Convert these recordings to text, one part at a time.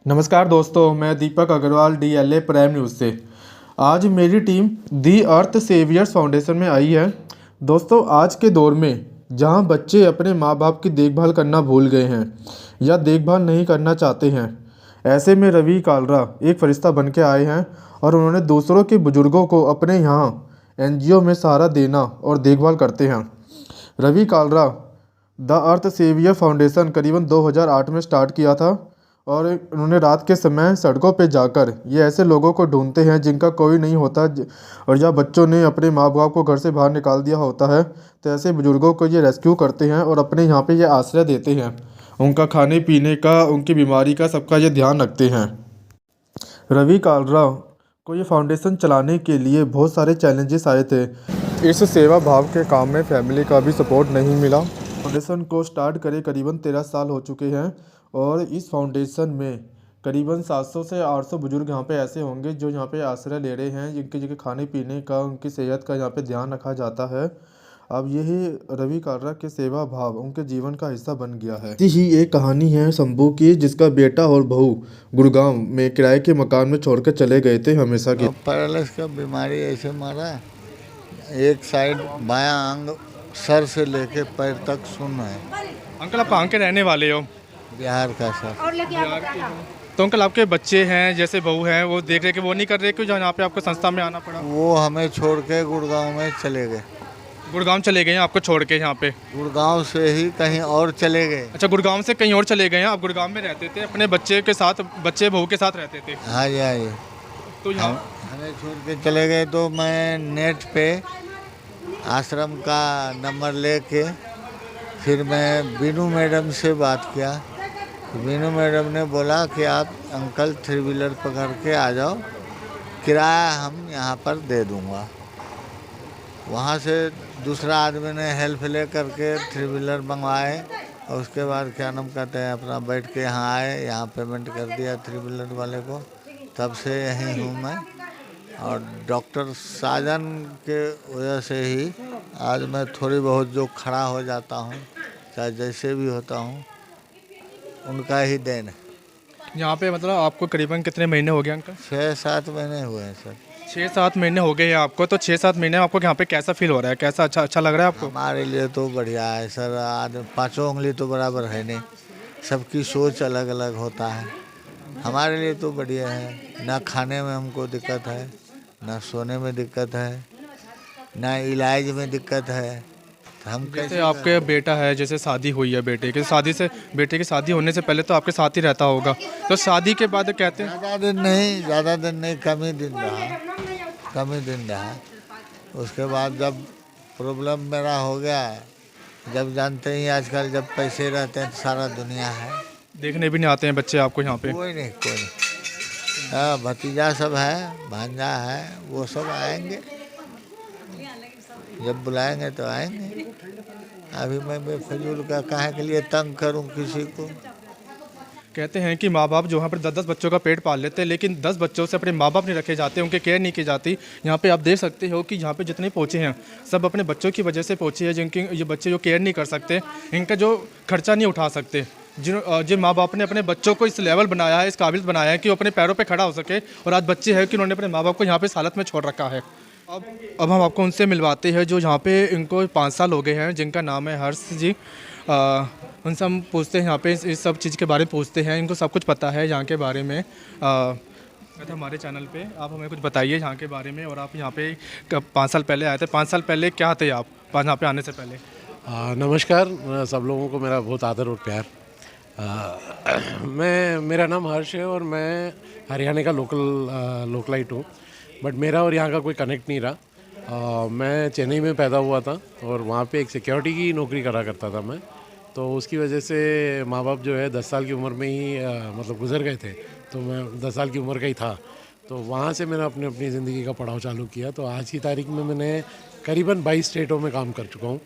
नमस्कार दोस्तों, मैं दीपक अग्रवाल डीएलए प्राइम न्यूज़ से। आज मेरी टीम दी अर्थ सेवियर्स फाउंडेशन में आई है। दोस्तों, आज के दौर में जहां बच्चे अपने माँ बाप की देखभाल करना भूल गए हैं या देखभाल नहीं करना चाहते हैं, ऐसे में रवि कालरा एक फरिश्ता बन के आए हैं और उन्होंने दूसरों के बुजुर्गों को अपने यहाँ एनजीओ में सहारा देना और देखभाल करते हैं। Ravi Kalra the earth saviour foundation करीबन 2008 में स्टार्ट किया था और उन्होंने रात के समय सड़कों पे जाकर ये ऐसे लोगों को ढूंढते हैं जिनका कोई नहीं होता और या बच्चों ने अपने माँ बाप को घर से बाहर निकाल दिया होता है, तो ऐसे बुज़ुर्गों को ये रेस्क्यू करते हैं और अपने यहाँ पे ये आश्रय देते हैं। उनका खाने पीने का, उनकी बीमारी का, सबका ये ध्यान रखते हैं। रवि कालरा को ये फाउंडेशन चलाने के लिए बहुत सारे चैलेंजेस आए थे। इस सेवा भाव के काम में फैमिली का भी सपोर्ट नहीं मिला। फाउंडेशन को स्टार्ट करे करीबन 13 साल हो चुके हैं और इस फाउंडेशन में करीबन 700 से 800 बुजुर्ग यहाँ पे ऐसे होंगे जो यहाँ पे आश्रय ले रहे हैं, जिनके खाने पीने का, उनकी सेहत का यहाँ पे ध्यान रखा जाता है। अब यही रवि कालरा के सेवा भाव उनके जीवन का हिस्सा बन गया है। ऐसी ही एक कहानी है शंभू की, जिसका बेटा और बहू गुड़गांव में किराए के मकान में छोड़कर चले गए थे हमेशा के। पैरालिस का बीमारी ऐसे मारा, एक साइड बायां अंग सर से लेके पैर तक सुन्न है। अंकल, आप कहाँ के रहने वाले हो? बिहार का सर। तो अंकल, आपके बच्चे हैं, जैसे बहू हैं, वो देख रहे कि वो नहीं कर रहे कि जो यहाँ पे आपको संस्था में आना पड़ा? वो हमें छोड़ के गुड़गांव में चले गए। गुड़गांव चले गए हैं आपको छोड़ के यहाँ पे? गुड़गांव से ही कहीं और चले गए। अच्छा, गुड़गांव से कहीं और चले गए हैं। आप गुड़गांव में रहते थे, अपने बच्चे के साथ, बच्चे बहू के साथ रहते थे? हाँ जी, हाँ जी। तो यहाँ हमें छोड़ के चले गए तो मैं नेट पे आश्रम का नंबर लेके फिर मैं बीनू मैडम से बात किया। बीनू मैडम ने बोला कि आप अंकल 3 व्हीलर पकड़ के आ जाओ, किराया हम यहाँ पर दे दूँगा। वहाँ से दूसरा आदमी ने हेल्प ले करके 3 व्हीलर मंगवाए और उसके बाद क्या नाम कहते हैं अपना बैठ के यहाँ आए, यहाँ पेमेंट कर दिया 3 व्हीलर वाले को। तब से यहीं हूँ मैं और डॉक्टर साजन के वजह से ही आज मैं थोड़ी बहुत जो खड़ा हो जाता हूँ, चाहे जैसे भी होता हूँ, उनका ही देन है। यहाँ पे मतलब आपको करीबन कितने महीने हो गए अंकल? 6-7 महीने हुए हैं सर। 6-7 महीने हो गए हैं आपको। तो 6-7 महीने में आपको यहाँ पे कैसा फील हो रहा है? कैसा अच्छा लग रहा है आपको? हमारे लिए तो बढ़िया है सर। आज 5 उंगली तो बराबर है नहीं, सबकी सोच अलग अलग होता है। हमारे लिए तो बढ़िया है। ना खाने में हमको दिक्कत है, ना सोने में दिक्कत है, ना इलाज में दिक्कत है। हम जैसे आपके बेटा है, जैसे शादी हुई है बेटे की, बेटे की शादी होने से पहले तो आपके साथ ही रहता होगा, तो शादी के बाद कहते हैं? ज़्यादा दिन नहीं, कम ही दिन रहा। उसके बाद जब प्रॉब्लम मेरा हो गया, जब जानते ही आजकल जब पैसे रहते हैं तो सारा दुनिया है। देखने भी नहीं आते हैं बच्चे आपको यहाँ पे? कोई नहीं। हाँ, भतीजा सब है, भांजा है, वो सब आएंगे, जब बुलाएंगे तो आएंगे। अभी मैं बेफजूल का काहे के लिए तंग करूं किसी को। कहते हैं कि माँ बाप जो यहाँ पर 10-10 बच्चों का पेट पाल लेते हैं, लेकिन 10 बच्चों से अपने माँ बाप नहीं रखे जाते, उनके केयर नहीं की जाती। यहाँ पे आप देख सकते हो कि यहाँ पे जितने पहुँचे हैं सब अपने बच्चों की वजह से पहुँचे हैं, जिनके ये बच्चे जो केयर नहीं कर सकते, इनका जो खर्चा नहीं उठा सकते, जिन माँ बाप ने अपने बच्चों को इस लेवल बनाया है, इस काबिल बनाया है कि वो अपने पैरों पर खड़ा हो सके, और आज बच्चे हैं कि उन्होंने अपने माँ बाप को यहाँ पर इस हालत में छोड़ रखा है। अब हम आपको उनसे मिलवाते हैं जो यहाँ पे इनको 5 साल हो गए हैं, जिनका नाम है हर्ष जी। उनसे हम पूछते हैं यहाँ पे इस सब चीज़ के बारे में पूछते हैं, इनको सब कुछ पता है यहाँ के बारे में। हमारे चैनल पे आप हमें कुछ बताइए यहाँ के बारे में। और आप यहाँ पे 5 साल पहले आए थे, 5 साल पहले क्या थे आप यहाँ पे आने से पहले? नमस्कार सब लोगों को, मेरा बहुत आदर और प्यार। मेरा नाम हर्ष है और मैं हरियाणा का लोकलाइट हूँ, बट मेरा और यहाँ का कोई कनेक्ट नहीं रहा। मैं चेन्नई में पैदा हुआ था और वहाँ पे एक सिक्योरिटी की नौकरी करा करता था मैं। तो उसकी वजह से माँ बाप जो है 10 साल की उम्र में ही मतलब गुजर गए थे, तो मैं 10 साल की उम्र का ही था। तो वहाँ से मैंने अपनी ज़िंदगी का पड़ाव चालू किया। तो आज की तारीख में मैंने करीबन 22 स्टेटों में काम कर चुका हूँ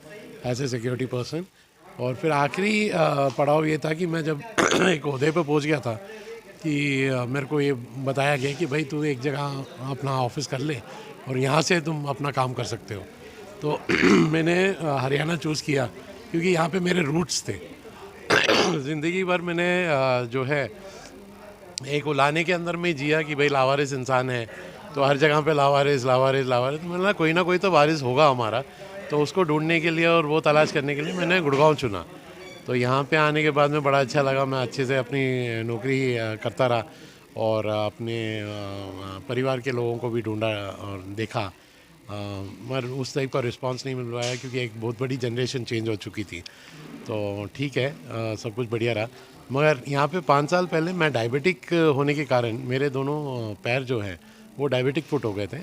एज ए सिक्योरिटी पर्सन। और फिर आखिरी पड़ाव ये था कि मैं जब एक ओहदे पर पहुँच गया था कि मेरे को ये बताया गया कि भाई तू एक जगह अपना ऑफिस कर ले और यहाँ से तुम अपना काम कर सकते हो। तो मैंने हरियाणा चूज़ किया क्योंकि यहाँ पे मेरे रूट्स थे। ज़िंदगी भर मैंने जो है एक उलाने के अंदर में जिया कि भाई लावारिस इंसान है, तो हर जगह पे लावारिस लावारिस लावारिस, तो मैंने कोई ना कोई तो वारिस होगा हमारा, तो उसको ढूंढने के लिए और वो तलाश करने के लिए मैंने गुड़गांव चुना। तो यहाँ पे आने के बाद में बड़ा अच्छा लगा, मैं अच्छे से अपनी नौकरी करता रहा और अपने परिवार के लोगों को भी ढूंढा और देखा, मगर उस टाइप का रिस्पांस नहीं मिल रहा है क्योंकि एक बहुत बड़ी जनरेशन चेंज हो चुकी थी। तो ठीक है, सब कुछ बढ़िया रहा। मगर यहाँ पे 5 साल पहले मैं डायबिटिक होने के कारण मेरे दोनों पैर जो हैं वो डायबिटिक फुट हो गए थे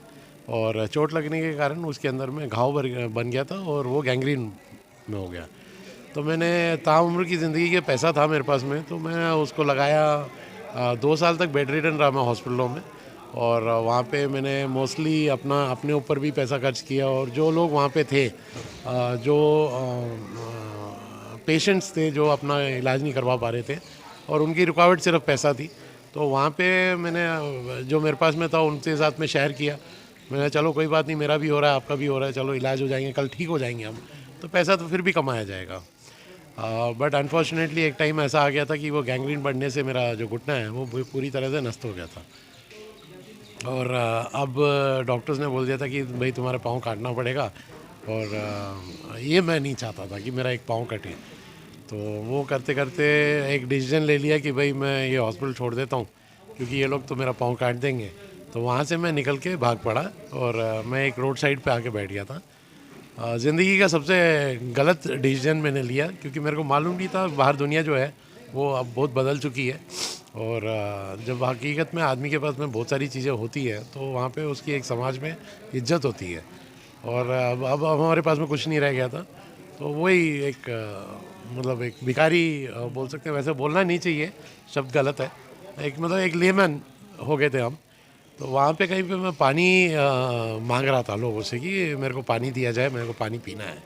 और चोट लगने के कारण उसके अंदर में घाव बन गया था और वो गैंग्रीन में हो गया। तो मैंने ताउम्र की ज़िंदगी के पैसा था मेरे पास में, तो मैं उसको लगाया। 2 साल तक बेड रिडन रहा मैं हॉस्पिटलों में और वहाँ पे मैंने मोस्टली अपने ऊपर भी पैसा खर्च किया और जो लोग वहाँ पे थे, जो पेशेंट्स थे जो अपना इलाज नहीं करवा पा रहे थे और उनकी रुकावट सिर्फ पैसा थी, तो वहाँ पे मैंने जो मेरे पास में था उनके साथ में शेयर किया। मैंने चलो कोई बात नहीं, मेरा भी हो रहा है आपका भी हो रहा है, चलो इलाज हो जाएंगे, कल ठीक हो जाएंगे हम, तो पैसा तो फिर भी कमाया जाएगा। बट अनफॉर्चुनेटली एक टाइम ऐसा आ गया था कि वो गैंग्रीन बढ़ने से मेरा जो घुटना है वो पूरी तरह से नष्ट हो गया था और अब डॉक्टर्स ने बोल दिया था कि भाई तुम्हारा पाँव काटना पड़ेगा और ये मैं नहीं चाहता था कि मेरा एक पाँव कटे। तो वो करते करते एक डिसीजन ले लिया कि भाई मैं ये हॉस्पिटल छोड़ देता हूँ क्योंकि ये लोग तो मेरा पाँव काट देंगे। तो वहाँ से मैं निकल के भाग पड़ा और मैं एक रोड साइड पे आके बैठ गया था। ज़िंदगी का सबसे गलत डिसीजन मैंने लिया क्योंकि मेरे को मालूम नहीं था बाहर दुनिया जो है वो अब बहुत बदल चुकी है और जब हकीकत में आदमी के पास में बहुत सारी चीज़ें होती हैं तो वहाँ पे उसकी एक समाज में इज्जत होती है और अब हमारे पास में कुछ नहीं रह गया था। तो वही एक मतलब एक भिखारी बोल सकते हैं, वैसे बोलना नहीं चाहिए, शब्द गलत है, एक मतलब एक लेमन हो गए थे हम। तो वहाँ पे कहीं पे मैं पानी मांग रहा था लोगों से कि मेरे को पानी दिया जाए, मेरे को पानी पीना है।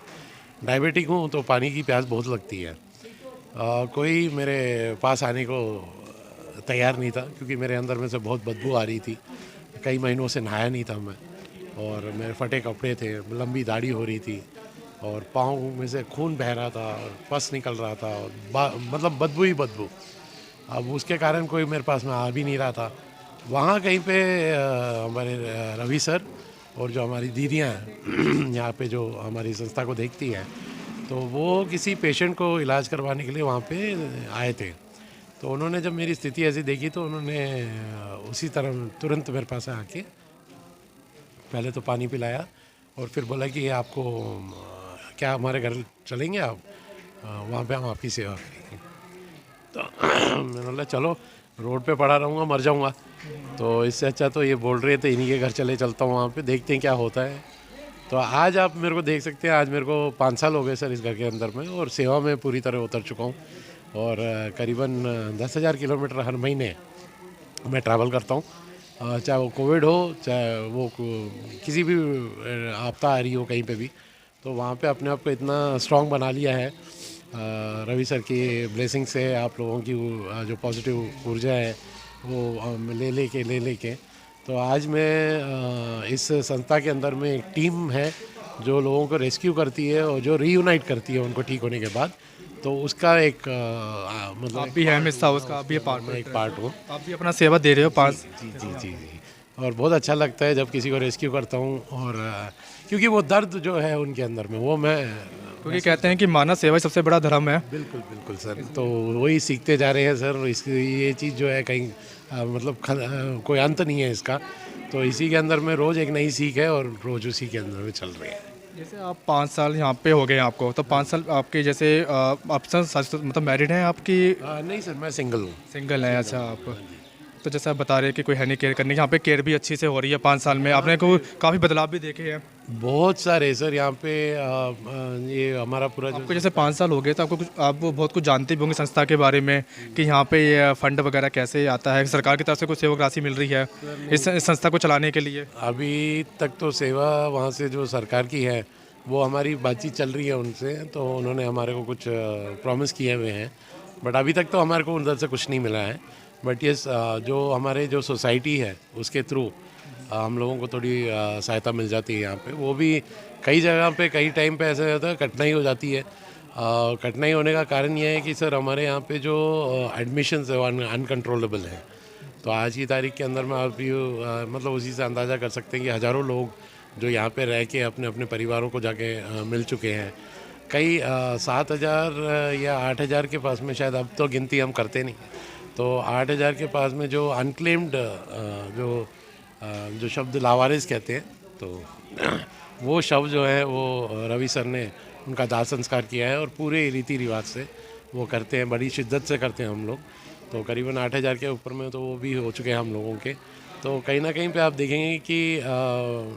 डायबिटिक हूँ तो पानी की प्यास बहुत लगती है। कोई मेरे पास आने को तैयार नहीं था क्योंकि मेरे अंदर में से बहुत बदबू आ रही थी। कई महीनों से नहाया नहीं था मैं और मेरे फटे कपड़े थे, लंबी दाढ़ी हो रही थी और पाँव में से खून बह रहा था और पस निकल रहा था और मतलब बदबू ही बदबू। अब उसके कारण कोई मेरे पास में आ भी नहीं रहा था। वहाँ कहीं पे हमारे रवि सर और जो हमारी दीदियाँ हैं यहाँ पे जो हमारी संस्था को देखती हैं, तो वो किसी पेशेंट को इलाज करवाने के लिए वहाँ पे आए थे। तो उन्होंने जब मेरी स्थिति ऐसी देखी तो उन्होंने उसी तरह तुरंत मेरे पास आके पहले तो पानी पिलाया और फिर बोला कि आपको क्या हमारे घर चलेंगे आप, वहाँ पे हम आपकी सेवा करेंगे। तो मैंने बोला चलो, रोड पे पड़ा रहूँगा मर जाऊँगा, तो इससे अच्छा तो ये बोल रहे थे इन्हीं के घर चले चलता हूँ, वहाँ पे देखते हैं क्या होता है। तो आज आप मेरे को देख सकते हैं, आज मेरे को 5 साल हो गए सर इस घर के अंदर में और सेवा में पूरी तरह उतर चुका हूँ और करीबन 10,000 किलोमीटर हर महीने मैं ट्रैवल करता हूँ। चाहे वो कोविड हो, चाहे वो किसी भी आपदा आ रही हो कहीं पे भी, तो वहाँ पे अपने आप को इतना स्ट्रांग बना लिया है रवि सर की ब्लेसिंग से। आप लोगों की जो पॉजिटिव ऊर्जा है वो ले के तो आज मैं इस संस्था के अंदर में एक टीम है जो लोगों को रेस्क्यू करती है और जो रीयूनाइट करती है उनको ठीक होने के बाद। तो उसका एक मतलब आप भी हैं हिस्सा उसका, आप भी एक पार्ट हूँ। आप भी अपना सेवा दे रहे हो पास। जी। और बहुत अच्छा लगता है जब किसी को रेस्क्यू करता हूँ और क्योंकि वो दर्द जो है उनके अंदर में वो मैं, क्योंकि कहते हैं कि मानव सेवा ही सबसे बड़ा धर्म है। बिल्कुल सर, तो वही सीखते जा रहे हैं सर। ये चीज़ जो है कहीं मतलब कोई अंत नहीं है इसका, तो इसी के अंदर में रोज़ एक नई सीख है और रोज़ उसी के अंदर में चल रही है। जैसे आप 5 साल यहाँ पे हो गए आपको, तो 5 साल आपके जैसे आप मतलब मैरिड हैं आपकी? नहीं सर, मैं सिंगल हूँ। सिंगल हैं, अच्छा। आप तो जैसे आप बता रहे हैं कि कोई है नहीं केयर करने, यहाँ पे केयर भी अच्छी से हो रही है 5 साल में, आपने को काफ़ी बदलाव भी देखे हैं? बहुत सारे सर यहाँ पे ये हमारा पूरा आपको जैसे 5 साल हो गए तो आपको कुछ, आप बहुत कुछ जानते भी होंगे संस्था के बारे में कि यहाँ पे ये फंड वगैरह कैसे आता है, सरकार की तरफ से कुछ सेवक राशि मिल रही है इस संस्था को चलाने के लिए? अभी तक तो सेवा वहाँ से जो सरकार की है वो हमारी बातचीत चल रही है उनसे, तो उन्होंने हमारे को कुछ प्रॉमिस किए हुए हैं, बट अभी तक तो हमारे को उधर से कुछ नहीं मिला है। बट ये जो हमारे जो सोसाइटी है उसके थ्रू हम लोगों को थोड़ी सहायता मिल जाती है यहाँ पे। वो भी कई जगह पे कई टाइम पे ऐसा होता है कठिनाई हो जाती है। कठिनाई होने का कारण ये है कि सर हमारे यहाँ पे जो एडमिशन्स है वो अनकंट्रोलेबल है। तो आज की तारीख के अंदर में आप मतलब उसी से अंदाज़ा कर सकते हैं कि हज़ारों लोग जो यहाँ पे रह के अपने अपने परिवारों को जाके मिल चुके हैं। कई 7,000 या 8,000 के पास में, शायद अब तो गिनती हम करते नहीं, तो 8,000 के पास में जो अनक्लेम्ड जो शब्द लावारिस कहते हैं, तो वो शव जो है वो रवि सर ने उनका दाह संस्कार किया है और पूरे रीति रिवाज से वो करते हैं, बड़ी शिद्दत से करते हैं हम लोग। तो करीबन 8,000 के ऊपर में तो वो भी हो चुके हैं हम लोगों के। तो कहीं ना कहीं पे आप देखेंगे कि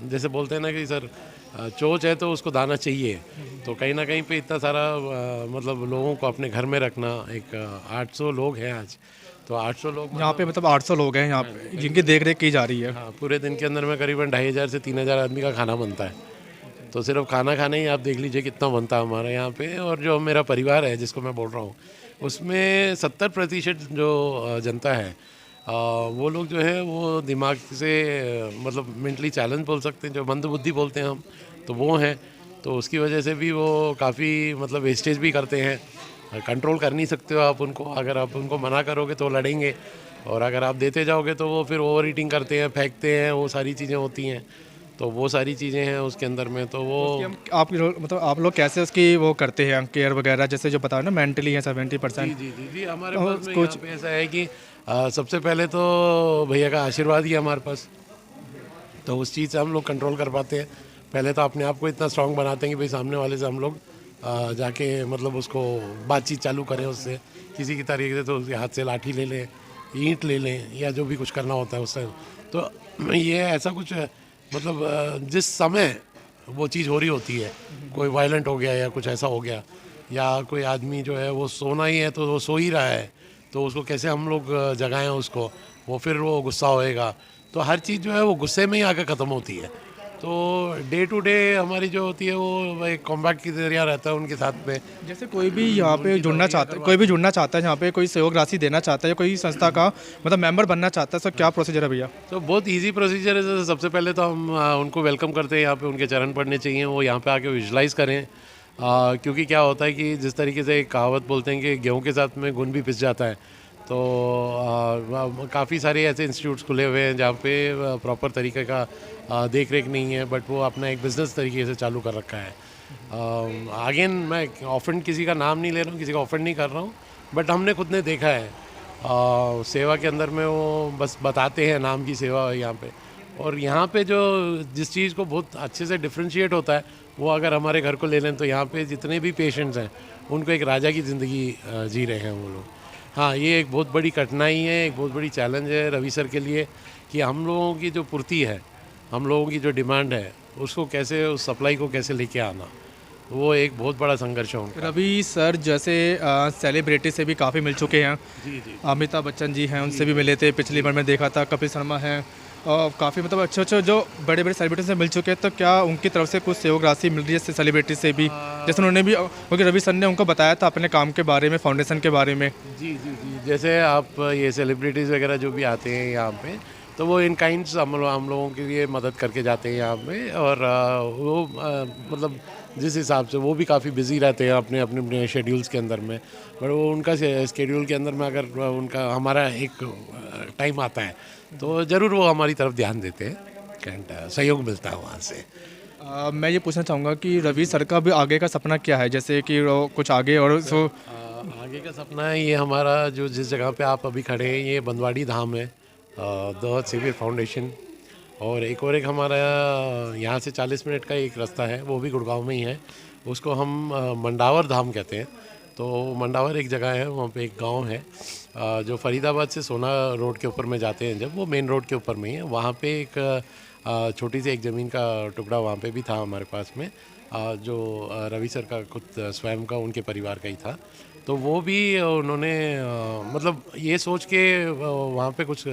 जैसे बोलते हैं ना कि सर चोच है तो उसको दाना चाहिए, तो कहीं ना कहीं पे इतना सारा मतलब लोगों को अपने घर में रखना, एक 800 लोग हैं आज, तो 800 लोग यहाँ पे मतलब 800 लोग हैं यहाँ पे जिनकी देख रेख की जा रही है। हाँ, पूरे दिन के अंदर में करीबन 2,500 से 3,000 आदमी का खाना बनता है। तो सिर्फ खाना खाना ही आप देख लीजिए कितना बनता है हमारे यहाँ पे। और जो मेरा परिवार है जिसको मैं बोल रहा हूँ, उसमें 70% जो जनता है वो लोग जो है वो दिमाग से मतलब मेंटली चैलेंज बोल सकते हैं, जो मंदबुद्धि बोलते हैं हम, तो वो हैं। तो उसकी वजह से भी वो काफ़ी मतलब वेस्टेज भी करते हैं। कंट्रोल कर नहीं सकते हो आप उनको, अगर आप उनको मना करोगे तो लड़ेंगे, और अगर आप देते जाओगे तो वो फिर ओवर ईटिंग करते हैं, फेंकते हैं, वो सारी चीज़ें होती हैं। तो वो सारी चीज़ें हैं उसके अंदर में। तो वो आप मतलब आप लोग कैसे उसकी वो करते हैं केयर वगैरह, जैसे जो बताया ना मेंटली है 70%। जी हमारे पास में यहाँ पे ऐसा है कि सबसे पहले तो भैया का आशीर्वाद ही है हमारे पास, तो उस चीज़ से हम लोग कंट्रोल कर पाते हैं। पहले तो अपने आप को इतना स्ट्रांग बनाते हैं कि भाई सामने वाले से हम लोग जाके मतलब उसको बातचीत चालू करें उससे, किसी की तरीके से, तो उसके हाथ से लाठी ले लें, ईंट ले लें, या जो भी कुछ करना होता है उससे। तो ये ऐसा कुछ मतलब जिस समय वो चीज़ हो रही होती है, कोई वायलेंट हो गया या कुछ ऐसा हो गया, या कोई आदमी जो है वो सोना ही है तो वो सो ही रहा है, तो उसको कैसे हम लोग जगाएं उसको, वो फिर वो गुस्सा होएगा। तो हर चीज़ जो है वो गुस्से में ही आकर ख़त्म होती है। तो डे टू डे हमारी जो होती है वो एक कॉम्बैट की जरिया रहता है उनके साथ में। जैसे कोई भी यहाँ पे जुड़ना चाहता है, कोई भी जुड़ना चाहता है यहाँ पे, कोई सहयोग राशि देना चाहता है या कोई संस्था का मतलब मेंबर बनना चाहता है, सर क्या प्रोसीजर है भैया? तो बहुत इजी प्रोसीजर है। जैसे सबसे पहले तो हम उनको वेलकम करते हैं यहाँ पे, उनके चरण पढ़ने चाहिए, वो यहाँ पे आके विजुलाइज़ करें। क्योंकि क्या होता है कि जिस तरीके से एक कहावत बोलते हैं कि गेहूँ के साथ में घुन भी पिस जाता है, तो काफ़ी सारे ऐसे इंस्टीट्यूट्स खुले हुए हैं जहाँ पे प्रॉपर तरीके का देख रेख नहीं है, बट वो अपना एक बिज़नेस तरीके से चालू कर रखा है। अगेन मैं ऑफेंड किसी का नाम नहीं ले रहा हूँ, किसी का ऑफेंड नहीं कर रहा हूँ, बट हमने खुद ने देखा है सेवा के अंदर में वो बस बताते हैं नाम की सेवा यहाँ पे। और यहाँ पे जो जिस चीज़ को बहुत अच्छे से डिफ्रेंशिएट होता है, वो अगर हमारे घर को ले लें तो यहाँ पे जितने भी पेशेंट्स हैं उनको एक राजा की ज़िंदगी जी रहे हैं वो लोग। हाँ, ये एक बहुत बड़ी कठिनाई है, एक बहुत बड़ी चैलेंज है रवि सर के लिए कि हम लोगों की जो पूर्ति है, हम लोगों की जो डिमांड है, उसको कैसे, उस सप्लाई को कैसे लेके आना, वो एक बहुत बड़ा संघर्ष है उनका। रवि सर जैसे सेलिब्रिटी से भी काफ़ी मिल चुके हैं। जी। अमिताभ बच्चन जी हैं, उनसे भी मिले थे, पिछली बार मैं देखा था, कपिल शर्मा हैं, और काफ़ी मतलब अच्छे जो बड़े बड़े सेलिब्रिटी से मिल चुके हैं। तो क्या उनकी तरफ से कुछ सहयोग राशि मिल रही है सेलिब्रिटी से भी, जैसे उन्होंने भी, क्योंकि रवि सर ने उनको बताया था अपने काम के बारे में, फाउंडेशन के बारे में। जी। जैसे आप ये सेलिब्रिटीज़ वगैरह जो भी आते हैं यहाँ पे, तो वो इन काइंड्स हम लोगों के लिए मदद करके जाते हैं यहाँ पे। और वो मतलब जिस हिसाब से वो भी काफ़ी बिजी रहते हैं अपने अपने शेड्यूल्स के अंदर में, बट वो उनका शेड्यूल के अंदर में अगर उनका हमारा एक टाइम आता है तो ज़रूर वो हमारी तरफ ध्यान देते हैं एंड सहयोग मिलता है वहाँ से। मैं ये पूछना चाहूँगा कि रवि सर का भी आगे का सपना क्या है, जैसे कि वो कुछ आगे और सो आगे का सपना है ये हमारा, जो जिस जगह पे आप अभी खड़े हैं, ये बनवाड़ी धाम है, द सेवियर फाउंडेशन। और एक हमारा यहाँ से 40 मिनट का एक रास्ता है, वो भी गुड़गांव में ही है, उसको हम मंडावर धाम कहते हैं। तो मंडावर एक जगह है, वहाँ पे एक गांव है जो फरीदाबाद से सोना रोड के ऊपर में जाते हैं, जब वो मेन रोड के ऊपर में ही है, वहाँ पे एक छोटी सी एक ज़मीन का टुकड़ा वहाँ पे भी था हमारे पास में, जो रवि सर का खुद स्वयं का, उनके परिवार का ही था। तो वो भी उन्होंने मतलब ये सोच के वहाँ पे कुछ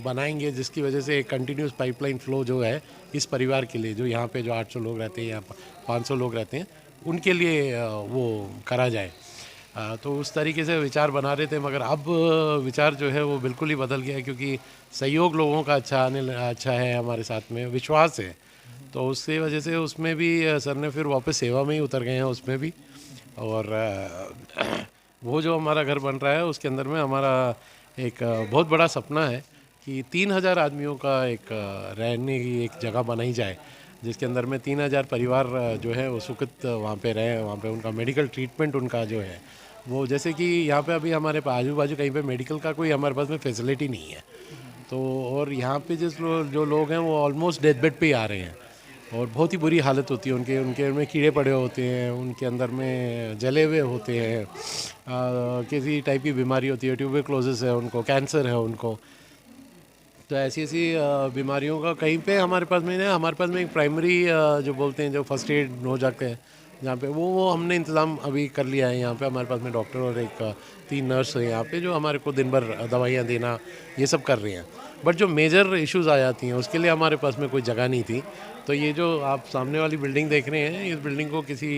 बनाएंगे जिसकी वजह से एक कंटिन्यूस पाइपलाइन फ्लो जो है इस परिवार के लिए, जो यहाँ पे जो 800 लोग रहते हैं या 500 लोग रहते हैं, उनके लिए वो करा जाए। तो उस तरीके से विचार बना रहे थे, मगर अब विचार जो है वो बिल्कुल ही बदल गया है, क्योंकि सहयोग लोगों का अच्छा है, हमारे साथ में विश्वास है। तो उसकी वजह से उसमें भी सर ने फिर वापस सेवा में ही उतर गए हैं उसमें भी। और वो जो हमारा घर बन रहा है उसके अंदर में हमारा एक बहुत बड़ा सपना है कि 3000 आदमियों का एक रहने की एक जगह बनाई जाए, जिसके अंदर में 3000 परिवार जो है वो सुखित वहाँ पे रहे, वहाँ पे उनका मेडिकल ट्रीटमेंट उनका जो है वो, जैसे कि यहाँ पे अभी हमारे आजू बाजू कहीं पे मेडिकल का कोई हमारे पास में फैसिलिटी नहीं है। तो और यहाँ पे जो लोग हैं वो ऑलमोस्ट डेथ बेड पे ही आ रहे हैं और बहुत ही बुरी हालत होती है उनके उनके में कीड़े पड़े होते हैं, उनके अंदर में जले हुए होते हैं, किसी टाइप की बीमारी होती है, ट्यूबरक्लोसिस है उनको, कैंसर है उनको। तो ऐसी ऐसी बीमारियों का कहीं पे हमारे पास में एक प्राइमरी जो बोलते हैं जो फर्स्ट एड हो जाते हैं जहाँ पे वो हमने इंतज़ाम अभी कर लिया है। यहाँ पे हमारे पास में डॉक्टर और एक 3 नर्स है यहाँ पे जो हमारे को दिन भर दवाइयाँ देना ये सब कर रही हैं। बट जो मेजर इश्यूज़ आ जाती हैं उसके लिए हमारे पास में कोई जगह नहीं थी। तो ये जो आप सामने वाली बिल्डिंग देख रहे हैं, इस बिल्डिंग को किसी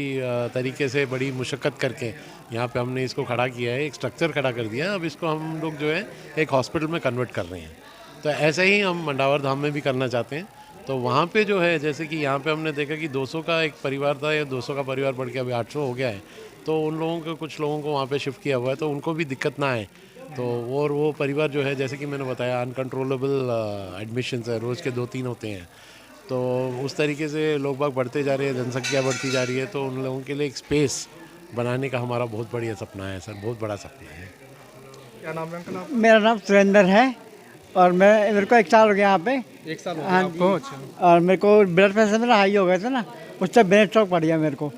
तरीके से बड़ी मुशक्क़त करके यहाँ पे हमने इसको खड़ा किया है, एक स्ट्रक्चर खड़ा कर दिया है। अब इसको हम लोग जो है एक हॉस्पिटल में कन्वर्ट कर रहे हैं। तो ऐसे ही हम मंडावर धाम में भी करना चाहते हैं। तो वहाँ पे जो है जैसे कि यहाँ पे हमने देखा कि 200 का एक परिवार था, या 200 का परिवार बढ़ के अभी 800 हो गया है। तो उन लोगों को, कुछ लोगों को वहाँ पे शिफ्ट किया हुआ है तो उनको भी दिक्कत ना आए। तो और वो परिवार जो है जैसे कि मैंने बताया अनकंट्रोलेबल एडमिशन्स है, रोज़ के 2-3 होते हैं। तो उस तरीके से लोग बाग बढ़ते जा रहे हैं, जनसंख्या बढ़ती जा रही है। तो उन लोगों के लिए एक स्पेस बनाने का हमारा बहुत बढ़िया सपना है सर, बहुत बड़ा सपना है। क्या नाम है अंकल आप? मेरा नाम सुरेंद्र है और मेरे को 1 साल हो गया यहाँ पे। 1 साल हो गया हाँ आपको? अच्छा। और मेरे को ब्लड प्रेशर मेरा हाई हो गया था ना, उससे ब्रेन स्ट्रोक पड़ गया मेरे को,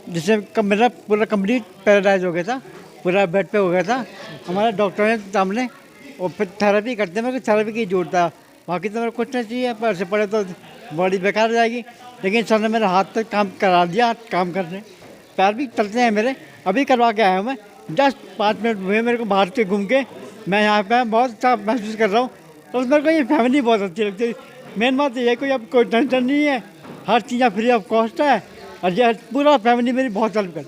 जिससे मेरा पूरा कंप्लीट पैरालाइज हो गया था, पूरा बेड पे हो गया था। हमारे डॉक्टर ने सामने और फिर थेरेपी करते हैं, मेरे को थेरेपी की जरूरत था, बाकी तो मेरे को कुछ नहीं चाहिए। पैर से पड़े तो बॉडी बेकार हो जाएगी। लेकिन सर ने मेरे हाथ तक काम करा दिया, काम करने, पैर भी चलते हैं मेरे। अभी करवा के आया हूँ मैं, जस्ट 5 मिनट हुए मेरे को बाहर से घूम के, मैं यहाँ पे बहुत अच्छा महसूस कर रहा हूँ। तो मेरे को ये फैमिली बहुत अच्छी लगती है। मेन बात ये है कोई अब कोई टेंशन नहीं है, हर चीज़ फ्री ऑफ कॉस्ट है और ये पूरा फैमिली मेरी बहुत हेल्प कर,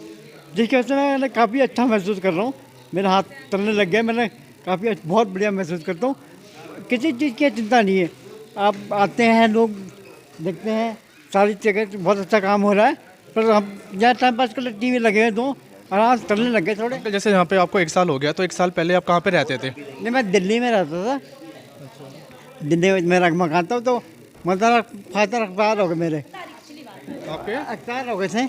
जिसकी वजह से मैं काफ़ी अच्छा महसूस कर रहा हूँ। मेरे हाथ चलने लग गए, मैंने काफ़ी बहुत बढ़िया महसूस करता हूँ। किसी चीज़ की चिंता नहीं है। आप आते हैं, लोग देखते हैं, सारी जगह बहुत अच्छा काम हो रहा है। पर हम यहाँ टाइम पास के लिए टीवी लगे हैं, दो आराम से चलने लग गए थोड़े। अंकल जैसे यहाँ पे आपको 1 साल हो गया, तो 1 साल पहले आप कहाँ पे रहते थे? नहीं, मैं दिल्ली में रहता था। दिल्ली में मेरा मकान था। तो मतलब फादर एक्सपायर हो गए मेरे, आपके? एक्सपायर हो गए थे,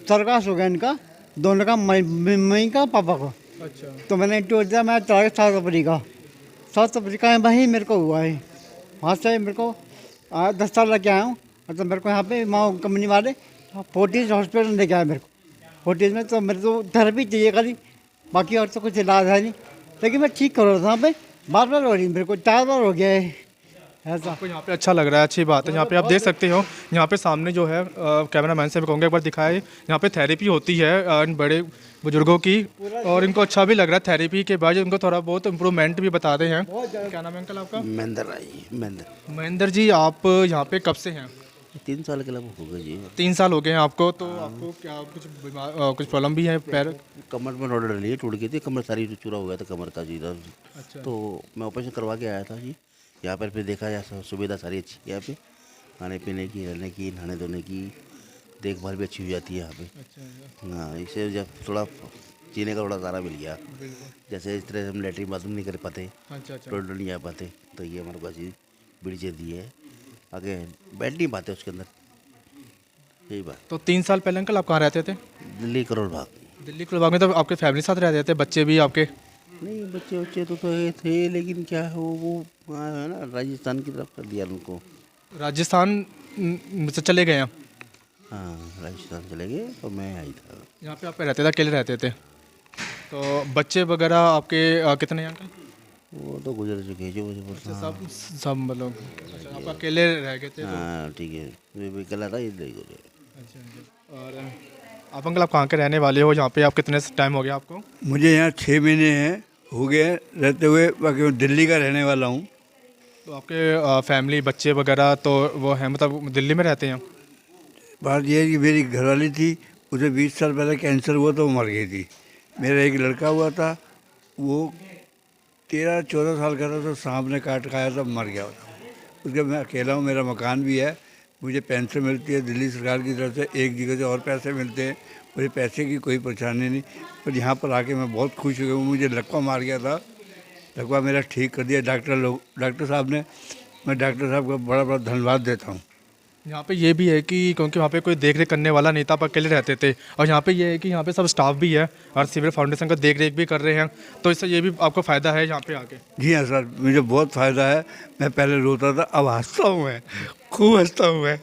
स्वर्गवास हो गया इनका, दोनों का, मई का, पापा को। अच्छा। तो मैंने इंटरव्यू दिया, मैं चला गया साउथ अफ्रीका में वहीं मेरे को हुआ है। वहाँ से मेरे को 10 साल लग के आया हूँ। मतलब मेरे को यहाँ पे वहाँ कंपनी वाले फोर्टिस हॉस्पिटल लेके आए मेरे को, फोर्टिस में। तो मेरे को थेरेपी चाहिए खाली, बाकी और तो कुछ इलाज है नहीं। लेकिन मैं ठीक कर रहा था, वहाँ पे बार बार हो रही, मेरे को 4 बार हो गया है ऐसा। आपको यहाँ पे अच्छा लग रहा है, अच्छी बात है। यहाँ पे आप देख सकते हो, यहाँ पे सामने जो है कैमरा मैन से मैं कहूँगा एक बार दिखाए, यहाँ पे थेरेपी होती है इन बड़े बुजुर्गों की, और इनको अच्छा भी लग रहा है। थेरेपी के बाद इनको थोड़ा बहुत इम्प्रूवमेंट भी बताते हैं। क्या नाम है अंकल आपका? महेंद्र महेंद्र जी, आप यहाँ पे कब से हैं? 3 साल के लगभग हो गए जी। 3 साल हो गए हैं आपको। तो आपको क्या कुछ प्रॉब्लम भी है? पैर कमर में रोड डली है, टूट गई थी कमर, सारी चूरा हो गया था कमर का जी दर्द। अच्छा। तो मैं ऑपरेशन करवा के आया था जी। यहाँ पर फिर देखा जाए सुविधा सारी अच्छी है यहाँ पे, खाने पीने की, रहने की, नहाने धोने की देखभाल भी अच्छी हो जाती है यहाँ पे। हाँ, इससे जब थोड़ा जीने का थोड़ा सारा मिल गया। जैसे इस तरह से हम लेटरिन बाथरूम नहीं कर पाते, अच्छा। अच्छा। टॉयलेट नहीं जा पाते, तो ये हमारे पास ये बड़ी चीज़ दी है। आगे बैठ नहीं पाते उसके अंदर, यही बात। तो 3 साल पहले अंकल आप कहाँ रहते थे? दिल्ली करोल बाग। दिल्ली करोल बाग में। तो आपके फैमिली साथ रहते थे, बच्चे भी आपके? नहीं, बच्चे तो थे, लेकिन क्या है वो है ना, राजस्थान की तरफ कर दिया उनको। राजस्थान से चले गए हैं? हाँ, राजस्थान चले गए तो मैं आई था। यहाँ पे आप रहते थे, अकेले रहते थे? तो बच्चे वगैरह आपके कितने हैं अंकल? वो तो गुजर चुके हैं जो मुझे बोलते हैं। सब मतलब आप अकेले रह गए थे? हाँ ठीक है, मैं कल था ये नहीं गुजरे। अच्छा। और आप अंकल, आप कहाँ के रहने वाले हो? यहाँ पे आप कितने टाइम हो गया आपको? मुझे यहाँ 6 महीने हैं हो गए रहते हुए, बाकी मैं दिल्ली का रहने वाला हूँ। तो आपके फैमिली, बच्चे वगैरह तो वो हैं, मतलब दिल्ली में रहते हैं? बात यह है कि मेरी घरवाली थी, उसे 20 साल पहले कैंसर हुआ तो वो मर गई थी। मेरा एक लड़का हुआ था, वो 13-14 साल का था तो सांप ने काट खाया था, मर गया था। उसके मैं अकेला हूँ, मेरा मकान भी है, मुझे पेंशन मिलती है दिल्ली सरकार की तरफ से, एक जगह से और पैसे मिलते हैं, मुझे पैसे की कोई परेशानी नहीं। पर यहाँ पर आके मैं बहुत खुश हो गया हूँ। मुझे लकवा मार गया था लकवा मेरा ठीक कर दिया डॉक्टर साहब ने। मैं डॉक्टर साहब का बड़ा बड़ा धन्यवाद देता हूँ। यहाँ पे ये भी है कि क्योंकि वहाँ पे कोई देख रेख करने वाला नहीं था, आप अकेले रहते थे, और यहाँ पे ये है कि यहाँ पे सब स्टाफ भी है और सिविल फाउंडेशन का देख रेख भी कर रहे हैं, तो इससे ये भी आपको फ़ायदा है यहाँ पे आके। जी हाँ सर, मुझे बहुत फ़ायदा है। मैं पहले रोता था, अब हंसता हूँ, मैं खूब हंसता हूँ मैं।